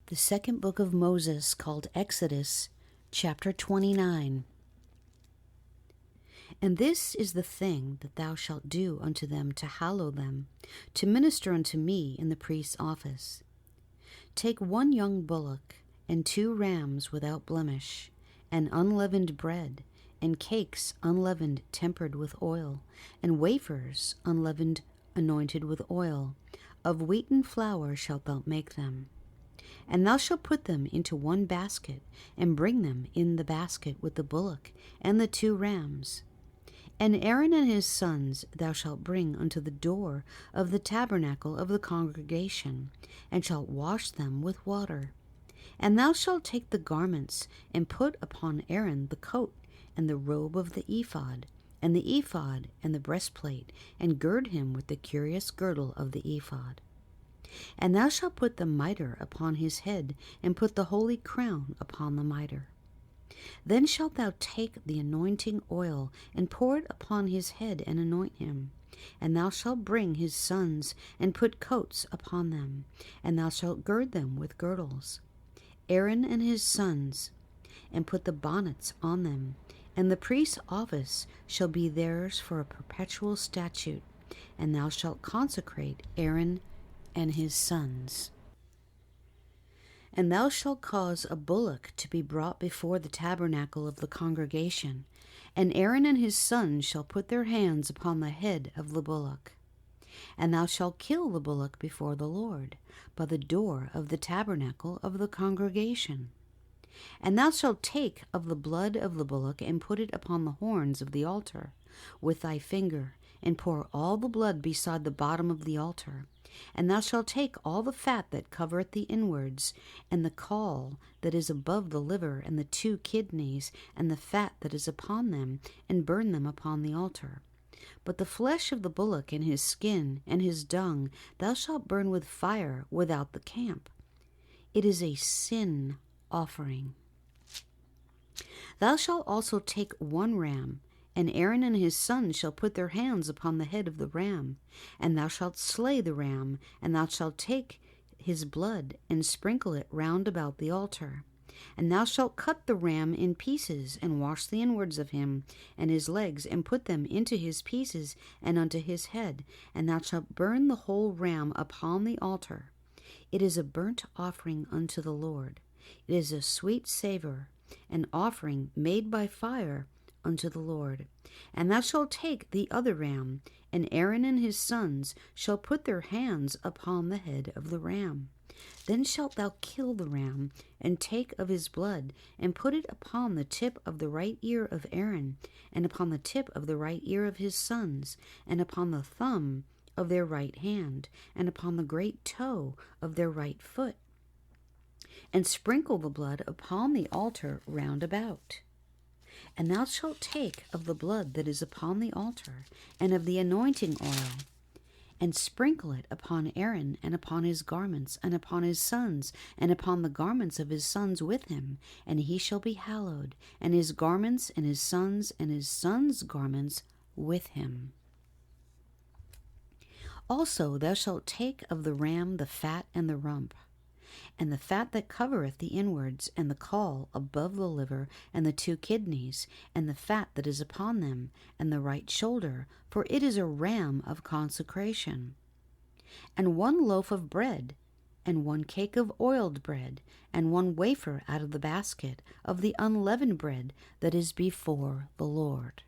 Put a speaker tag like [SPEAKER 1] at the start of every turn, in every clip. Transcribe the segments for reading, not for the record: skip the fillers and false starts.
[SPEAKER 1] The second book of Moses, called Exodus, chapter 29. And this is the thing that thou shalt do unto them to hallow them, to minister unto me in the priest's office. Take 1 young bullock, and 2 rams without blemish, and unleavened bread, and cakes unleavened tempered with oil, and wafers unleavened anointed with oil. Of wheaten flour shalt thou make them. And thou shalt put them into 1 basket, and bring them in the basket with the bullock and the 2 rams. And Aaron and his sons thou shalt bring unto the door of the tabernacle of the congregation, and shalt wash them with water. And thou shalt take the garments, and put upon Aaron the coat, and the robe of the ephod, and the breastplate, and gird him with the curious girdle of the ephod. And thou shalt put the mitre upon his head, and put the holy crown upon the mitre. Then shalt thou take the anointing oil, and pour it upon his head, and anoint him. And thou shalt bring his sons, and put coats upon them, and thou shalt gird them with girdles. Aaron and his sons, and put the bonnets on them, and the priest's office shall be theirs for a perpetual statute, and thou shalt consecrate Aaron and his sons. And thou shalt cause a bullock to be brought before the tabernacle of the congregation, and Aaron and his sons shall put their hands upon the head of the bullock. And thou shalt kill the bullock before the Lord, by the door of the tabernacle of the congregation. And thou shalt take of the blood of the bullock, and put it upon the horns of the altar with thy finger, and pour all the blood beside the bottom of the altar. And thou shalt take all the fat that covereth the inwards, and the caul that is above the liver, and the 2 kidneys, and the fat that is upon them, and burn them upon the altar. But the flesh of the bullock, and his skin, and his dung, thou shalt burn with fire without the camp. It is a sin offering. Thou shalt also take 1 ram, and Aaron and his sons shall put their hands upon the head of the ram. And thou shalt slay the ram, and thou shalt take his blood, and sprinkle it round about the altar. And thou shalt cut the ram in pieces, and wash the inwards of him, and his legs, and put them into his pieces, and unto his head. And thou shalt burn the whole ram upon the altar. It is a burnt offering unto the Lord. It is a sweet savour, an offering made by fire unto the Lord. And thou shalt take the other ram, and Aaron and his sons shall put their hands upon the head of the ram. Then shalt thou kill the ram, and take of his blood, and put it upon the tip of the right ear of Aaron, and upon the tip of the right ear of his sons, and upon the thumb of their right hand, and upon the great toe of their right foot. And sprinkle the blood upon the altar round about. And thou shalt take of the blood that is upon the altar, and of the anointing oil, and sprinkle it upon Aaron, and upon his garments, and upon his sons, and upon the garments of his sons with him, and he shall be hallowed, and his garments, and his sons' garments with him. Also thou shalt take of the ram the fat and the rump, and the fat that covereth the inwards, and the caul above the liver, and the 2 kidneys, and the fat that is upon them, and the right shoulder, for it is a ram of consecration. And 1 loaf of bread, and 1 cake of oiled bread, and 1 wafer out of the basket of the unleavened bread that is before the Lord.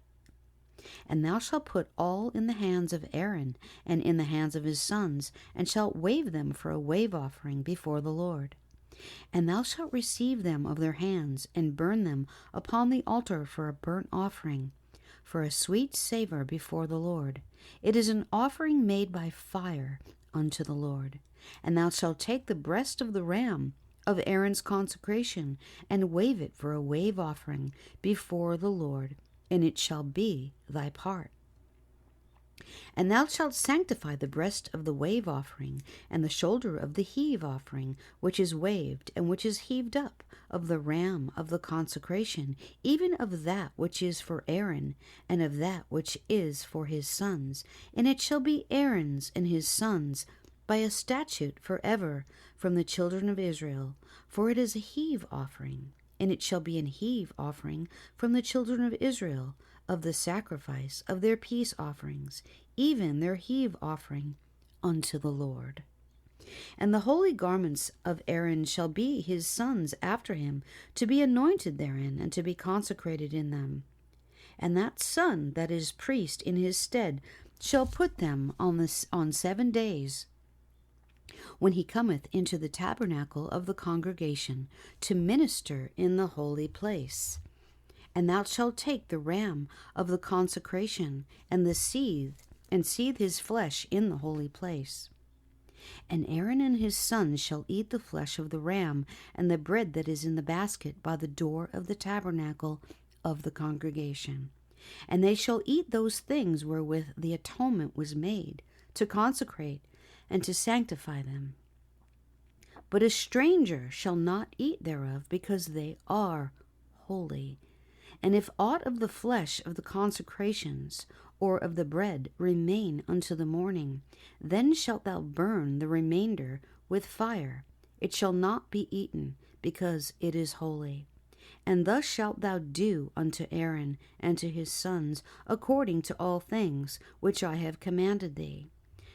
[SPEAKER 1] And thou shalt put all in the hands of Aaron, and in the hands of his sons, and shalt wave them for a wave offering before the Lord. And thou shalt receive them of their hands, and burn them upon the altar for a burnt offering, for a sweet savour before the Lord. It is an offering made by fire unto the Lord. And thou shalt take the breast of the ram of Aaron's consecration, and wave it for a wave offering before the Lord, and it shall be thy part. And thou shalt sanctify the breast of the wave offering, and the shoulder of the heave offering, which is waved, and which is heaved up, of the ram of the consecration, even of that which is for Aaron, and of that which is for his sons. And it shall be Aaron's and his sons by a statute forever, from the children of Israel, for it is a heave offering, and it shall be an heave offering from the children of Israel, of the sacrifice of their peace offerings, even their heave offering unto the Lord. And the holy garments of Aaron shall be his sons after him, to be anointed therein, and to be consecrated in them. And that son that is priest in his stead shall put them on 7 days, when he cometh into the tabernacle of the congregation, to minister in the holy place. And thou shalt take the ram of the consecration, and seethe his flesh in the holy place. And Aaron and his sons shall eat the flesh of the ram, and the bread that is in the basket by the door of the tabernacle of the congregation. And they shall eat those things wherewith the atonement was made, to consecrate and to sanctify them. But a stranger shall not eat thereof, because they are holy. And if aught of the flesh of the consecrations or of the bread remain unto the morning, then shalt thou burn the remainder with fire. It shall not be eaten, because it is holy. And thus shalt thou do unto Aaron and to his sons, according to all things which I have commanded thee.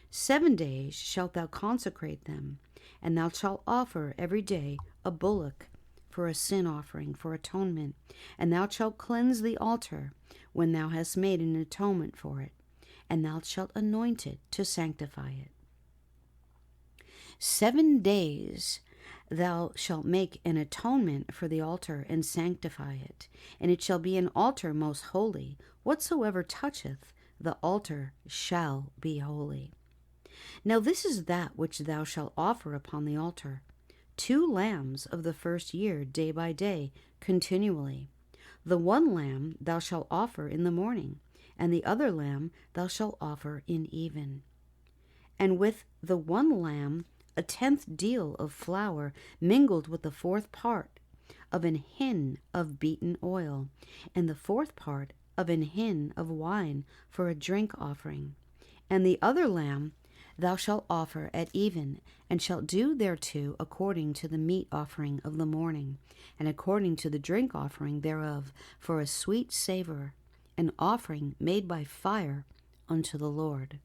[SPEAKER 1] 7 days shalt thou consecrate them, and thou shalt offer every day a bullock for a sin offering for atonement, and thou shalt cleanse the altar when thou hast made an atonement for it, and thou shalt anoint it to sanctify it. 7 days thou shalt make an atonement for the altar and sanctify it, and it shall be an altar most holy. Whatsoever toucheth the altar shall be holy. Now this is that which thou shalt offer upon the altar: 2 lambs of the first year, day by day, continually. The one lamb thou shalt offer in the morning, and the other lamb thou shalt offer in even. And with the one lamb 1/10 deal of flour, mingled with the 4th part of an hin of beaten oil, and the 4th part of an hin of wine for a drink offering. And the other lamb thou shalt offer at even, and shalt do thereto according to the meat offering of the morning, and according to the drink offering thereof, for a sweet savour, an offering made by fire unto the Lord.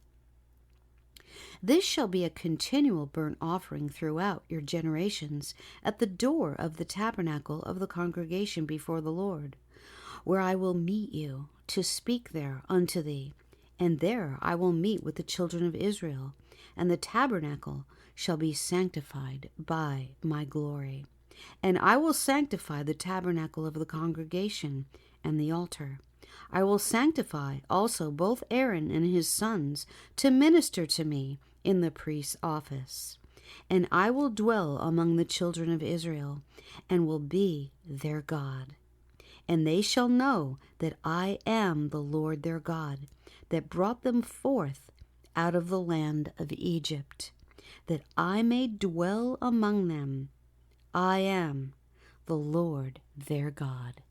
[SPEAKER 1] This shall be a continual burnt offering throughout your generations at the door of the tabernacle of the congregation before the Lord, where I will meet you to speak there unto thee. And there I will meet with the children of Israel, and the tabernacle shall be sanctified by my glory. And I will sanctify the tabernacle of the congregation and the altar. I will sanctify also both Aaron and his sons to minister to me in the priest's office. And I will dwell among the children of Israel, and will be their God. And they shall know that I am the Lord their God, that brought them forth out of the land of Egypt, that I may dwell among them. I am the Lord their God.